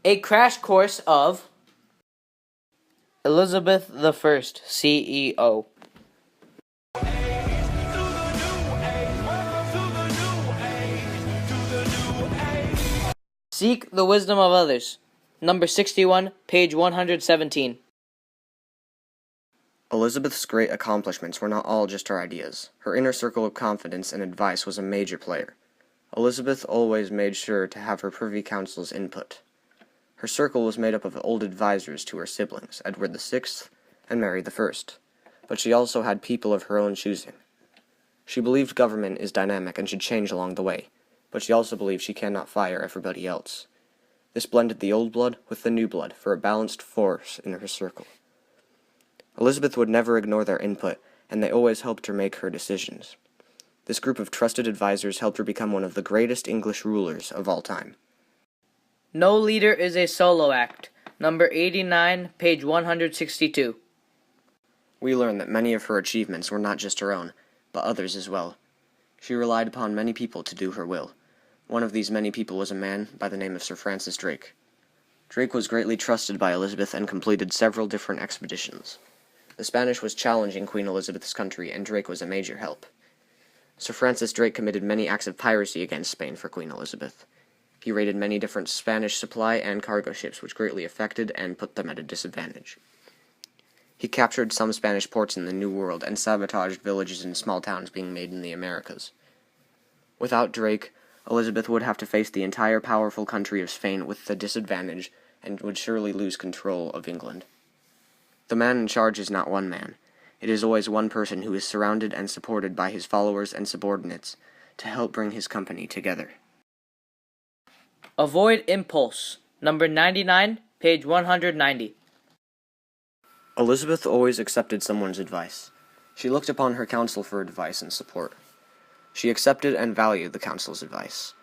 A crash course of Elizabeth I, CEO. Seek the wisdom of others. Number 61, page 117. Elizabeth's great accomplishments were not all just her ideas. Her inner circle of confidence and advice was a major player. Elizabeth always made sure to have her privy council's input. Her circle was made up of old advisors to her siblings, Edward VI and Mary I, but she also had people of her own choosing. She believed government is dynamic and should change along the way, but she also believed she cannot fire everybody else. This blended the old blood with the new blood for a balanced force in her circle. Elizabeth would never ignore their input, and they always helped her make her decisions. This group of trusted advisors helped her become one of the greatest English rulers of all time. No leader is a solo act. Number 89, page 162. We learn that many of her achievements were not just her own, but others as well. She relied upon many people to do her will. One of these many people was a man by the name of Sir Francis Drake. Drake was greatly trusted by Elizabeth and completed several different expeditions. The Spanish was challenging Queen Elizabeth's country, and Drake was a major help. Sir Francis Drake committed many acts of piracy against Spain for Queen Elizabeth. He raided many different Spanish supply and cargo ships, which greatly affected and put them at a disadvantage. He captured some Spanish ports in the New World and sabotaged villages and small towns being made in the Americas. Without Drake, Elizabeth would have to face the entire powerful country of Spain with the disadvantage and would surely lose control of England. The man in charge is not one man. It is always one person who is surrounded and supported by his followers and subordinates to help bring his company together. Avoid impulse. Number 99, page 190. Elizabeth always accepted someone's advice. She looked upon her council for advice and support. She accepted and valued the council's advice.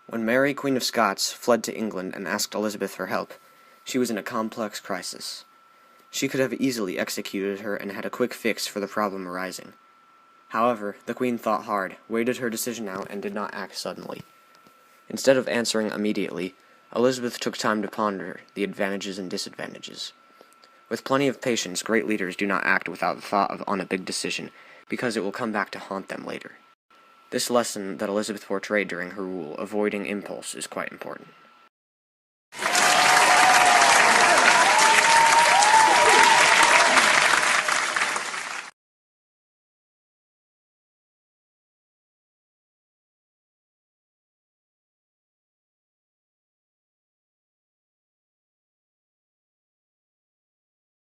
When Mary, Queen of Scots, fled to England and asked Elizabeth for help, she was in a complex crisis. She could have easily executed her and had a quick fix for the problem arising. However, the Queen thought hard, waited her decision out, and did not act suddenly. Instead of answering immediately, Elizabeth took time to ponder the advantages and disadvantages. With plenty of patience, great leaders do not act without thought on a big decision, because it will come back to haunt them later. This lesson that Elizabeth portrayed during her rule, avoiding impulse, is quite important.